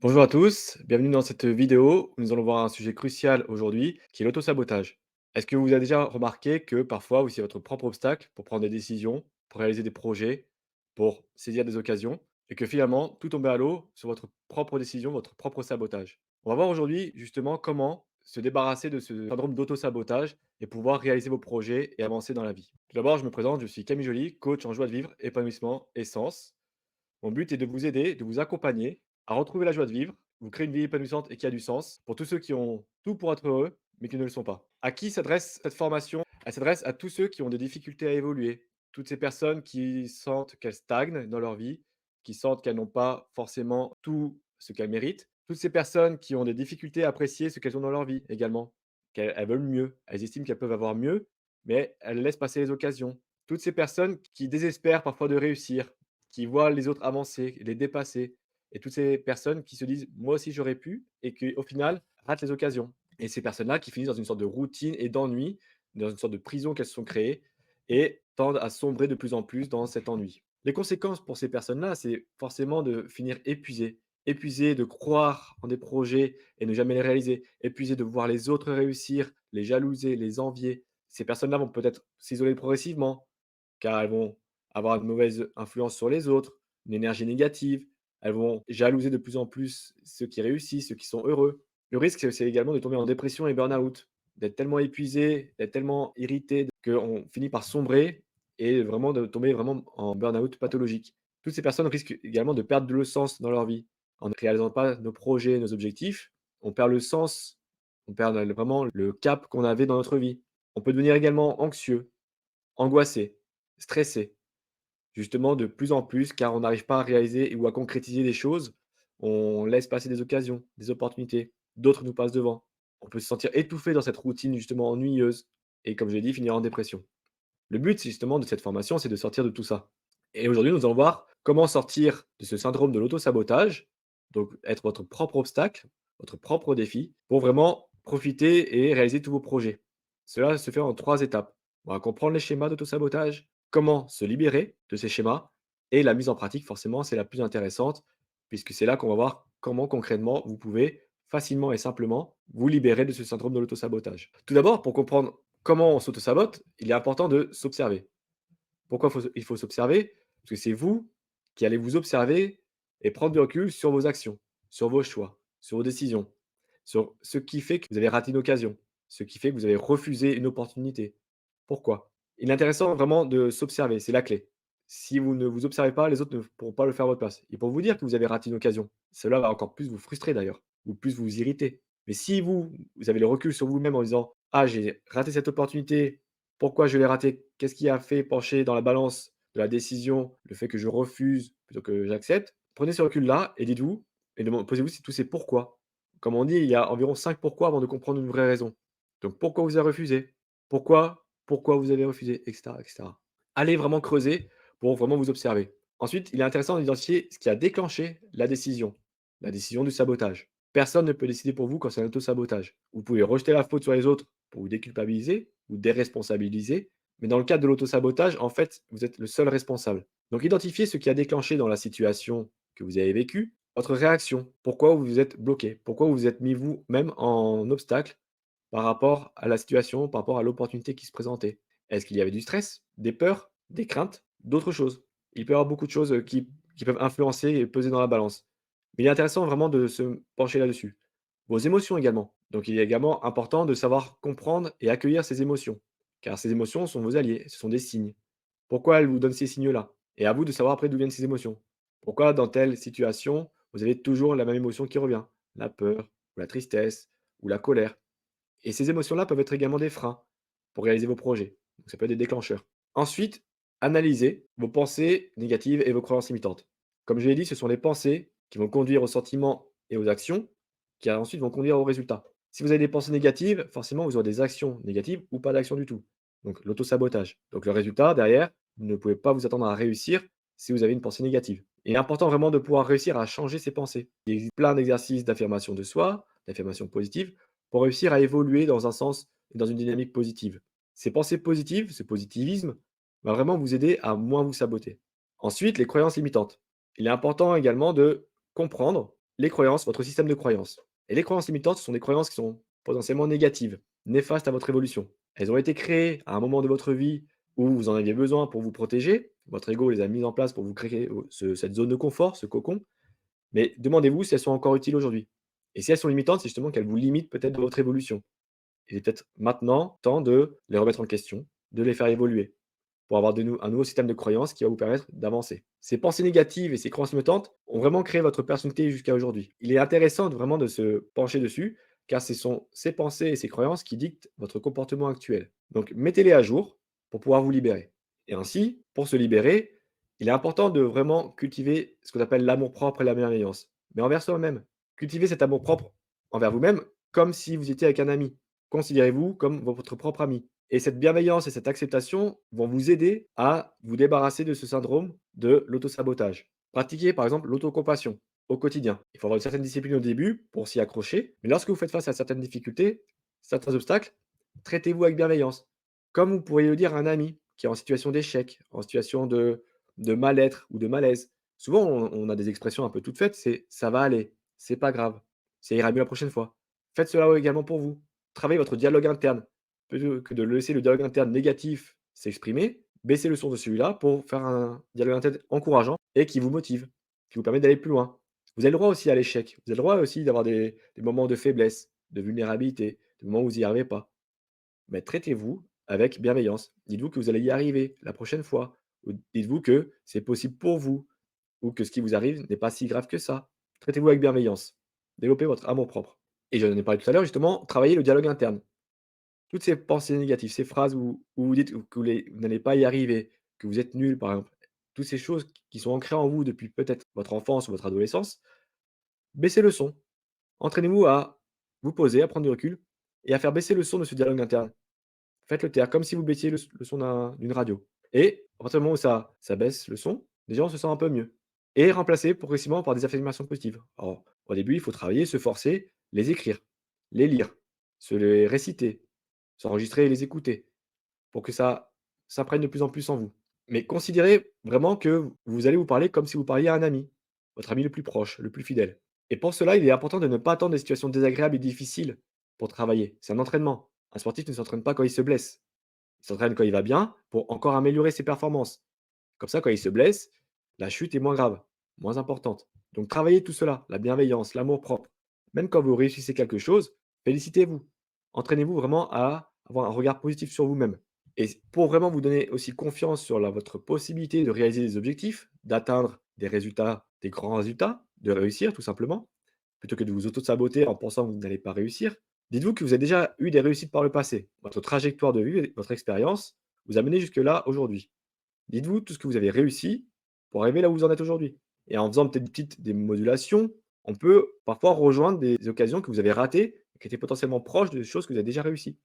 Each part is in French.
Bonjour à tous, bienvenue dans cette vidéo où nous allons voir un sujet crucial aujourd'hui qui est l'autosabotage. Est-ce que vous avez déjà remarqué que parfois vous c'est votre propre obstacle pour prendre des décisions, pour réaliser des projets, pour saisir des occasions et que finalement tout tombe à l'eau sur votre propre décision, votre propre sabotage? On va voir aujourd'hui justement comment se débarrasser de ce syndrome d'autosabotage et pouvoir réaliser vos projets et avancer dans la vie. Tout d'abord, je me présente, je suis Camille Joly, coach en joie de vivre, épanouissement et sens. Mon but est de vous aider, de vous accompagner à retrouver la joie de vivre, vous créer une vie épanouissante et qui a du sens pour tous ceux qui ont tout pour être heureux, mais qui ne le sont pas. À qui s'adresse cette formation? Elle s'adresse à tous ceux qui ont des difficultés à évoluer, toutes ces personnes qui sentent qu'elles stagnent dans leur vie, qui sentent qu'elles n'ont pas forcément tout ce qu'elles méritent, toutes ces personnes qui ont des difficultés à apprécier ce qu'elles ont dans leur vie également, qu'elles veulent mieux, elles estiment qu'elles peuvent avoir mieux, mais elles laissent passer les occasions. Toutes ces personnes qui désespèrent parfois de réussir, qui voient les autres avancer, les dépasser et toutes ces personnes qui se disent: «Moi aussi j'aurais pu» et qui au final ratent les occasions et ces personnes-là qui finissent dans une sorte de routine et d'ennui, dans une sorte de prison qu'elles se sont créées et tendent à sombrer de plus en plus dans cet ennui. Les conséquences pour ces personnes-là, c'est forcément de finir épuisées. Épuisées de croire en des projets et ne jamais les réaliser, épuisées de voir les autres réussir, les jalouser, les envier. Ces personnes-là vont peut-être s'isoler progressivement, car elles vont avoir une mauvaise influence sur les autres, une énergie négative. Elles vont jalouser de plus en plus ceux qui réussissent, ceux qui sont heureux. Le risque, c'est également de tomber en dépression et burn-out, d'être tellement épuisé, d'être tellement irrité qu'on finit par sombrer et vraiment de tomber vraiment en burn-out pathologique. Toutes ces personnes risquent également de perdre le sens dans leur vie. En ne réalisant pas nos projets, nos objectifs, on perd le sens, on perd vraiment le cap qu'on avait dans notre vie. On peut devenir également anxieux, angoissé, stressé. Justement, de plus en plus, car on n'arrive pas à réaliser ou à concrétiser des choses, on laisse passer des occasions, des opportunités, d'autres nous passent devant. On peut se sentir étouffé dans cette routine justement ennuyeuse et comme je l'ai dit, finir en dépression. Le but, c'est justement de cette formation, c'est de sortir de tout ça. Et aujourd'hui, nous allons voir comment sortir de ce syndrome de l'auto-sabotage, donc être votre propre obstacle, votre propre défi, pour vraiment profiter et réaliser tous vos projets. Cela se fait en 3 étapes. On va comprendre les schémas d'auto-sabotage, comment se libérer de ces schémas et la mise en pratique, forcément, c'est la plus intéressante puisque c'est là qu'on va voir comment concrètement vous pouvez facilement et simplement vous libérer de ce syndrome de l'auto-sabotage. Tout d'abord, pour comprendre comment on s'auto-sabote, il est important de s'observer. Pourquoi il faut s'observer? Parce que c'est vous qui allez vous observer et prendre du recul sur vos actions, sur vos choix, sur vos décisions, sur ce qui fait que vous avez raté une occasion, ce qui fait que vous avez refusé une opportunité. Pourquoi? Il est intéressant vraiment de s'observer, c'est la clé. Si vous ne vous observez pas, les autres ne pourront pas le faire à votre place. Ils pourront vous dire que vous avez raté une occasion. Cela va encore plus vous frustrer d'ailleurs, ou plus vous irriter. Mais si vous avez le recul sur vous-même en disant: «Ah, j'ai raté cette opportunité, pourquoi je l'ai raté? Qu'est-ce qui a fait pencher dans la balance de la décision, le fait que je refuse plutôt que j'accepte?» Prenez ce recul-là et dites-vous et posez-vous tous ces pourquoi. Comme on dit, il y a environ 5 pourquoi avant de comprendre une vraie raison. Donc pourquoi vous avez refusé? Pourquoi vous avez refusé? Et cetera, et cetera. Allez vraiment creuser pour vraiment vous observer. Ensuite, il est intéressant d'identifier ce qui a déclenché la décision du sabotage. Personne ne peut décider pour vous quand c'est un auto-sabotage. Vous pouvez rejeter la faute sur les autres pour vous déculpabiliser ou déresponsabiliser, mais dans le cadre de l'auto-sabotage, en fait, vous êtes le seul responsable. Donc identifiez ce qui a déclenché dans la situation que vous avez vécue, votre réaction. Pourquoi vous vous êtes bloqué? Pourquoi vous vous êtes mis vous-même en obstacle par rapport à la situation, par rapport à l'opportunité qui se présentait? Est-ce qu'il y avait du stress, des peurs, des craintes, d'autres choses? Il peut y avoir beaucoup de choses, qui peuvent influencer et peser dans la balance. Mais il est intéressant vraiment de se pencher là-dessus. Vos émotions également. Donc il est également important de savoir comprendre et accueillir ces émotions, car ces émotions sont vos alliés, ce sont des signes. Pourquoi elles vous donnent ces signaux-là? Et à vous de savoir après d'où viennent ces émotions. Pourquoi dans telle situation, vous avez toujours la même émotion qui revient? La peur, ou la tristesse, ou la colère. Et ces émotions-là peuvent être également des freins pour réaliser vos projets. Donc ça peut être des déclencheurs. Ensuite, analysez vos pensées négatives et vos croyances limitantes. Comme je l'ai dit, ce sont les pensées qui vont conduire aux sentiments et aux actions, qui ensuite vont conduire aux résultats. Si vous avez des pensées négatives, forcément, vous aurez des actions négatives ou pas d'action du tout. Donc l'auto-sabotage. Donc le résultat, derrière, vous ne pouvez pas vous attendre à réussir si vous avez une pensée négative. Il est important vraiment de pouvoir réussir à changer ses pensées. Il existe plein d'exercices d'affirmation de soi, d'affirmation positive, pour réussir à évoluer dans un sens et dans une dynamique positive. Ces pensées positives, ce positivisme, va vraiment vous aider à moins vous saboter. Ensuite, les croyances limitantes. Il est important également de comprendre les croyances, votre système de croyances. Et les croyances limitantes, ce sont des croyances qui sont potentiellement négatives, néfastes à votre évolution. Elles ont été créées à un moment de votre vie où vous en aviez besoin pour vous protéger. Votre ego les a mises en place pour vous créer cette zone de confort, ce cocon. Mais demandez-vous si elles sont encore utiles aujourd'hui. Et si elles sont limitantes, c'est justement qu'elles vous limitent peut-être dans votre évolution. Il est peut-être maintenant temps de les remettre en question, de les faire évoluer pour avoir un nouveau système de croyances qui va vous permettre d'avancer. Ces pensées négatives et ces croyances limitantes ont vraiment créé votre personnalité jusqu'à aujourd'hui. Il est intéressant vraiment de se pencher dessus, car ce sont ces pensées et ces croyances qui dictent votre comportement actuel. Donc mettez-les à jour pour pouvoir vous libérer. Et ainsi, pour se libérer, il est important de vraiment cultiver ce qu'on appelle l'amour-propre et la bienveillance, mais envers soi-même. Cultivez cet amour-propre envers vous-même comme si vous étiez avec un ami. Considérez-vous comme votre propre ami. Et cette bienveillance et cette acceptation vont vous aider à vous débarrasser de ce syndrome de l'autosabotage. Pratiquez par exemple l'autocompassion au quotidien. Il faut avoir une certaine discipline au début pour s'y accrocher, mais lorsque vous faites face à certaines difficultés, certains obstacles, traitez-vous avec bienveillance. Comme vous pourriez le dire à un ami qui est en situation d'échec, en situation de mal-être ou de malaise. Souvent, on a des expressions un peu toutes faites, c'est ça va aller, c'est pas grave, ça ira mieux la prochaine fois. Faites cela également pour vous. Travaillez votre dialogue interne. Plutôt que de laisser le dialogue interne négatif s'exprimer, baissez le son de celui-là pour faire un dialogue interne encourageant et qui vous motive, qui vous permet d'aller plus loin. Vous avez le droit aussi à l'échec. Vous avez le droit aussi d'avoir des moments de faiblesse, de vulnérabilité, des moments où vous n'y arrivez pas. Mais traitez-vous avec bienveillance. Dites-vous que vous allez y arriver la prochaine fois. Ou dites-vous que c'est possible pour vous ou que ce qui vous arrive n'est pas si grave que ça. Traitez-vous avec bienveillance. Développez votre amour-propre. Et j'en ai parlé tout à l'heure, justement, travaillez le dialogue interne. Toutes ces pensées négatives, ces phrases où vous dites que vous n'allez pas y arriver, que vous êtes nul, par exemple, toutes ces choses qui sont ancrées en vous depuis peut-être votre enfance ou votre adolescence, baissez le son. Entraînez-vous à vous poser, à prendre du recul et à faire baisser le son de ce dialogue interne. Faites-le taire comme si vous baissiez le son d'une radio et à partir du moment où ça baisse le son, déjà on se sent un peu mieux et remplacez progressivement par des affirmations positives. Alors, au début, il faut travailler, se forcer, les écrire, les lire, se les réciter, s'enregistrer et les écouter pour que ça s'imprègne de plus en plus en vous. Mais considérez vraiment que vous allez vous parler comme si vous parliez à un ami, votre ami le plus proche, le plus fidèle. Et pour cela, il est important de ne pas attendre des situations désagréables et difficiles pour travailler. C'est un entraînement. Un sportif ne s'entraîne pas quand il se blesse. Il s'entraîne quand il va bien pour encore améliorer ses performances. Comme ça, quand il se blesse, la chute est moins grave, moins importante. Donc travaillez tout cela, la bienveillance, l'amour-propre. Même quand vous réussissez quelque chose, félicitez-vous. Entraînez-vous vraiment à avoir un regard positif sur vous-même. Et pour vraiment vous donner aussi confiance sur votre possibilité de réaliser des objectifs, d'atteindre des résultats, des grands résultats, de réussir tout simplement, plutôt que de vous auto-saboter en pensant que vous n'allez pas réussir, dites-vous que vous avez déjà eu des réussites par le passé. Votre trajectoire de vie, votre expérience vous a mené jusque-là aujourd'hui. Dites-vous tout ce que vous avez réussi pour arriver là où vous en êtes aujourd'hui. Et en faisant peut-être des modulations, on peut parfois rejoindre des occasions que vous avez ratées, qui étaient potentiellement proches de choses que vous avez déjà réussies.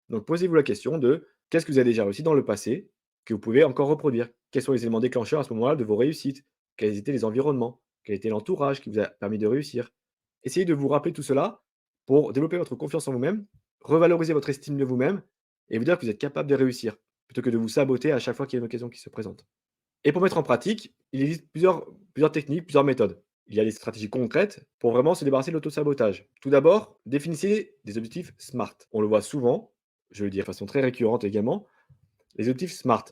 Donc posez-vous la question de qu'est-ce que vous avez déjà réussi dans le passé, que vous pouvez encore reproduire? Quels sont les éléments déclencheurs à ce moment-là de vos réussites? Quels étaient les environnements? Quel était l'entourage qui vous a permis de réussir? Essayez de vous rappeler tout cela pour développer votre confiance en vous-même, revaloriser votre estime de vous-même et vous dire que vous êtes capable de réussir, plutôt que de vous saboter à chaque fois qu'il y a une occasion qui se présente. Et pour mettre en pratique, il existe plusieurs techniques, plusieurs méthodes. Il y a des stratégies concrètes pour vraiment se débarrasser de l'autosabotage. Tout d'abord, définissez des objectifs SMART. On le voit souvent, je le dis de façon très récurrente également, les objectifs SMART.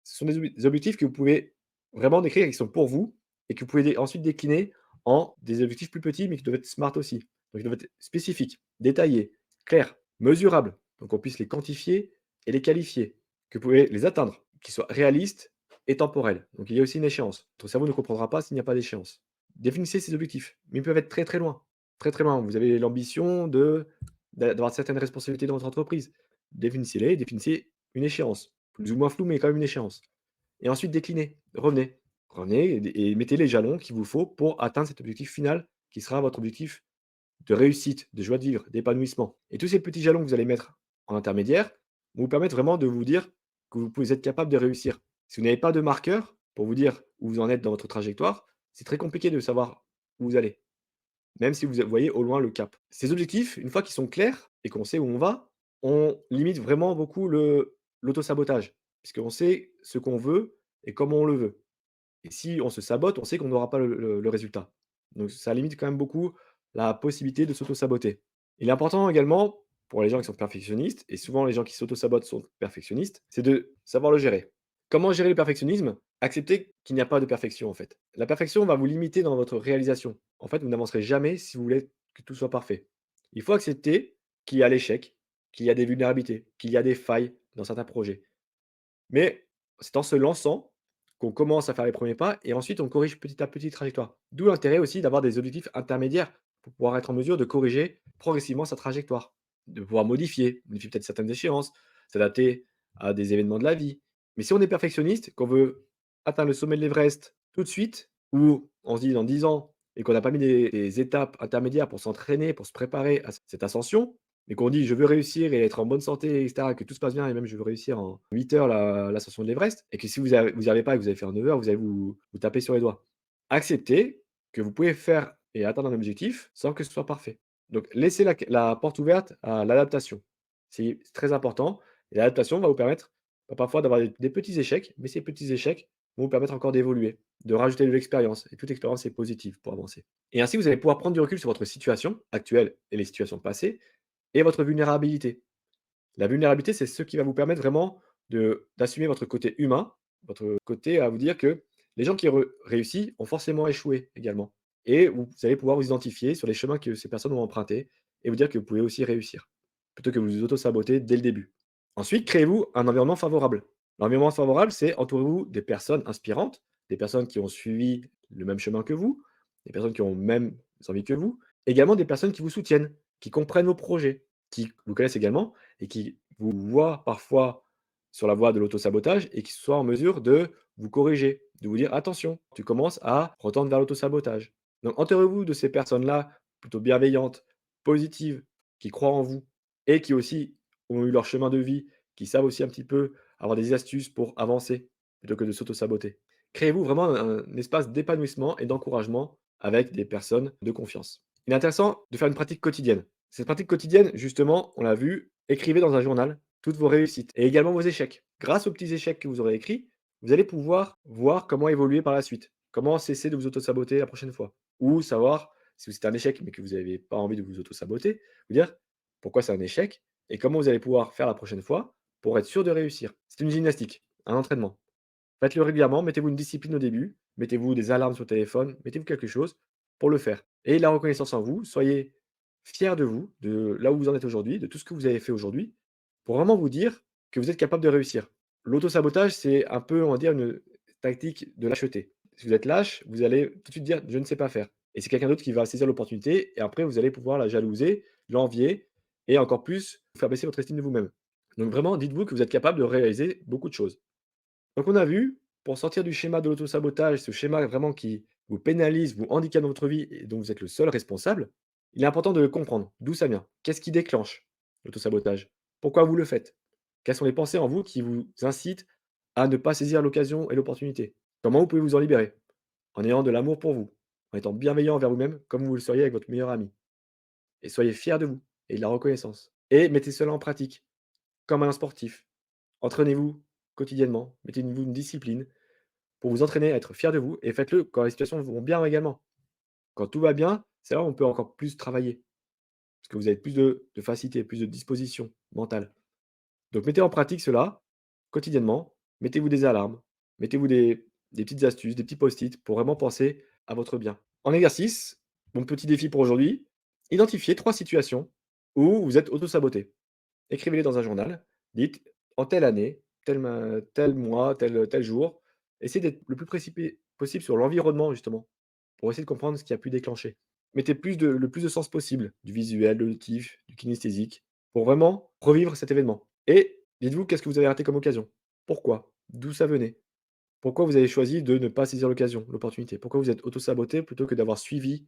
Ce sont des objectifs que vous pouvez vraiment décrire, qui sont pour vous et que vous pouvez ensuite décliner en des objectifs plus petits, mais qui doivent être SMART aussi. Donc ils doivent être spécifiques, détaillés, clairs, mesurables, donc on puisse les quantifier et les qualifier, que vous pouvez les atteindre, qu'ils soient réalistes et temporels. Donc il y a aussi une échéance. Votre cerveau ne comprendra pas s'il n'y a pas d'échéance. Définissez ces objectifs, mais ils peuvent être très très loin. Très très loin. Vous avez l'ambition d'avoir certaines responsabilités dans votre entreprise. Définissez-les, définissez une échéance. Plus ou moins floue, mais quand même une échéance. Et ensuite déclinez, revenez. Revenez et mettez les jalons qu'il vous faut pour atteindre cet objectif final qui sera votre objectif de réussite, de joie de vivre, d'épanouissement. Et tous ces petits jalons que vous allez mettre en intermédiaire vont vous permettre vraiment de vous dire que vous pouvez être capable de réussir. Si vous n'avez pas de marqueur pour vous dire où vous en êtes dans votre trajectoire, c'est très compliqué de savoir où vous allez, même si vous voyez au loin le cap. Ces objectifs, une fois qu'ils sont clairs et qu'on sait où on limite vraiment beaucoup l'autosabotage, puisqu'on sait ce qu'on veut et comment on le veut. Et si on se sabote, on sait qu'on n'aura pas le résultat. Donc ça limite quand même beaucoup la possibilité de s'auto-saboter. Il est important également, pour les gens qui sont perfectionnistes, et souvent les gens qui s'auto-sabotent sont perfectionnistes, c'est de savoir le gérer. Comment gérer le perfectionnisme? Accepter qu'il n'y a pas de perfection en fait. La perfection va vous limiter dans votre réalisation. En fait, vous n'avancerez jamais si vous voulez que tout soit parfait. Il faut accepter qu'il y a l'échec, qu'il y a des vulnérabilités, qu'il y a des failles dans certains projets. Mais c'est en se lançant qu'on commence à faire les premiers pas et ensuite on corrige petit à petit la trajectoire. D'où l'intérêt aussi d'avoir des objectifs intermédiaires pour pouvoir être en mesure de corriger progressivement sa trajectoire, de pouvoir modifier peut-être certaines échéances, s'adapter à des événements de la vie. Mais si on est perfectionniste, qu'on veut atteindre le sommet de l'Everest tout de suite, ou on se dit dans 10 ans et qu'on n'a pas mis des étapes intermédiaires pour s'entraîner, pour se préparer à cette ascension, et qu'on dit: «Je veux réussir et être en bonne santé et cetera, que tout se passe bien et même je veux réussir en 8 heures l'ascension de l'Everest» et que si vous y arrivez pas et que vous avez fait en 9 heures, vous allez vous taper sur les doigts. Acceptez que vous pouvez faire et atteindre un objectif sans que ce soit parfait. Donc laissez la porte ouverte à l'adaptation. C'est très important et l'adaptation va vous permettre, bah, parfois d'avoir des petits échecs, mais ces petits échecs vont vous permettre encore d'évoluer, de rajouter de l'expérience et toute expérience est positive pour avancer. Et ainsi, vous allez pouvoir prendre du recul sur votre situation actuelle et les situations passées et votre vulnérabilité. La vulnérabilité, c'est ce qui va vous permettre vraiment d'assumer votre côté humain, votre côté à vous dire que les gens qui réussissent ont forcément échoué également. Et vous allez pouvoir vous identifier sur les chemins que ces personnes ont empruntés et vous dire que vous pouvez aussi réussir, plutôt que vous auto-saboter dès le début. Ensuite, créez-vous un environnement favorable. L'environnement favorable, c'est entourez-vous des personnes inspirantes, des personnes qui ont suivi le même chemin que vous, des personnes qui ont les mêmes envies que vous, également des personnes qui vous soutiennent, qui comprennent vos projets, qui vous connaissent également et qui vous voient parfois sur la voie de l'autosabotage et qui soient en mesure de vous corriger, de vous dire: «Attention, tu commences à retendre vers l'autosabotage». Donc entourez-vous de ces personnes-là plutôt bienveillantes, positives, qui croient en vous et qui aussi ont eu leur chemin de vie, qui savent aussi un petit peu avoir des astuces pour avancer plutôt que de s'auto-saboter. Créez-vous vraiment un espace d'épanouissement et d'encouragement avec des personnes de confiance. Il est intéressant de faire une pratique quotidienne. Cette pratique quotidienne, justement, on l'a vu, écrivez dans un journal toutes vos réussites et également vos échecs. Grâce aux petits échecs que vous aurez écrits, vous allez pouvoir voir comment évoluer par la suite. Comment cesser de vous auto-saboter la prochaine fois. Ou savoir, si c'est un échec mais que vous n'avez pas envie de vous auto-saboter, vous dire pourquoi c'est un échec et comment vous allez pouvoir faire la prochaine fois pour être sûr de réussir. C'est une gymnastique, un entraînement. Faites-le régulièrement, mettez-vous une discipline au début, mettez-vous des alarmes sur le téléphone, mettez-vous quelque chose pour le faire. Et la reconnaissance en vous, soyez fiers de vous, de là où vous en êtes aujourd'hui, de tout ce que vous avez fait aujourd'hui, pour vraiment vous dire que vous êtes capable de réussir. L'auto-sabotage, c'est un peu, on va dire, une tactique de lâcheté. Si vous êtes lâche, vous allez tout de suite dire: «Je ne sais pas faire» et c'est quelqu'un d'autre qui va saisir l'opportunité et après vous allez pouvoir la jalouser, l'envier et encore plus faire baisser votre estime de vous-même. Donc vraiment, dites-vous que vous êtes capable de réaliser beaucoup de choses. Donc on a vu, pour sortir du schéma de l'autosabotage, ce schéma vraiment qui vous pénalise, vous handicape dans votre vie et dont vous êtes le seul responsable, il est important de le comprendre. D'où ça vient? Qu'est-ce qui déclenche l'autosabotage? Pourquoi vous le faites? Quelles sont les pensées en vous qui vous incitent à ne pas saisir l'occasion et l'opportunité? Comment vous pouvez vous en libérer? En ayant de l'amour pour vous, en étant bienveillant envers vous-même comme vous le seriez avec votre meilleur ami. Et soyez fiers de vous et de la reconnaissance. Et mettez cela en pratique, comme un sportif. Entraînez-vous quotidiennement, mettez-vous une discipline pour vous entraîner à être fier de vous et faites-le quand les situations vont bien également. Quand tout va bien, c'est là où on peut encore plus travailler, parce que vous avez plus de facilité, plus de disposition mentale. Donc mettez en pratique cela quotidiennement, mettez-vous des alarmes, mettez-vous des petites astuces, des petits post-it pour vraiment penser à votre bien. En exercice, mon petit défi pour aujourd'hui, identifiez 3 situations où vous êtes auto-saboté. Écrivez-les dans un journal. Dites: «En telle année, tel mois, tel jour». Essayez d'être le plus précis possible sur l'environnement justement, pour essayer de comprendre ce qui a pu déclencher. Mettez le plus de sens possible, du visuel, de l'auditif, du kinesthésique, pour vraiment revivre cet événement. Et dites-vous qu'est-ce que vous avez raté comme occasion? Pourquoi? D'où ça venait? Pourquoi vous avez choisi de ne pas saisir l'occasion, l'opportunité? Pourquoi vous êtes auto-saboté plutôt que d'avoir suivi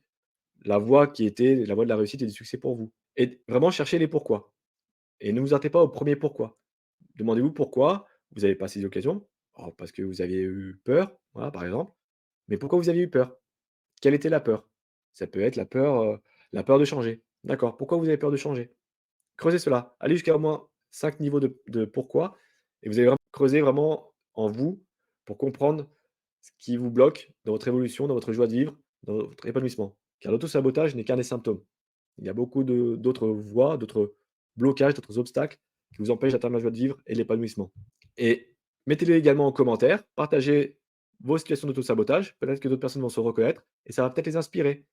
la voie qui était la voie de la réussite et du succès pour vous? Et vraiment chercher les pourquoi. Et ne vous arrêtez pas au premier pourquoi. Demandez-vous pourquoi vous avez pas saisi l'occasion. Oh, parce que vous aviez eu peur, voilà, par exemple. Mais pourquoi vous aviez eu peur? Quelle était la peur? Ça peut être la peur de changer. D'accord, pourquoi vous avez peur de changer? Creusez cela. Allez jusqu'à au moins 5 niveaux de pourquoi et vous allez vraiment creuser vraiment en vous pour comprendre ce qui vous bloque dans votre évolution, dans votre joie de vivre, dans votre épanouissement. car l'auto-sabotage n'est qu'un des symptômes. Il y a beaucoup d'autres voies, d'autres blocages, d'autres obstacles qui vous empêchent d'atteindre la joie de vivre et l'épanouissement. Et mettez-les également en commentaire, partagez vos situations d'auto-sabotage, peut-être que d'autres personnes vont se reconnaître et ça va peut-être les inspirer.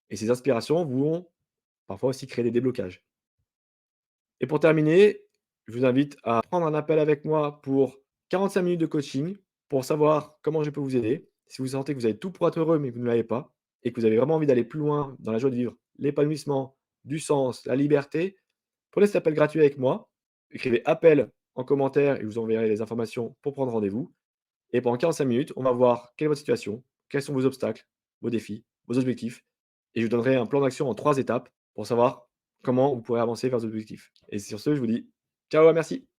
Et ces inspirations vont parfois aussi créer des déblocages. Et pour terminer, je vous invite à prendre un appel avec moi pour 45 minutes de coaching pour savoir comment je peux vous aider. Si vous sentez que vous avez tout pour être heureux, mais que vous ne l'avez pas, et que vous avez vraiment envie d'aller plus loin dans la joie de vivre, l'épanouissement, du sens, la liberté, prenez cet appel gratuit avec moi. Écrivez appel en commentaire et je vous enverrai les informations pour prendre rendez-vous. Et pendant 45 minutes, on va voir quelle est votre situation, quels sont vos obstacles, vos défis, vos objectifs. Et je vous donnerai un plan d'action en 3 étapes pour savoir comment vous pourrez avancer vers vos objectifs. Et sur ce, je vous dis ciao, merci.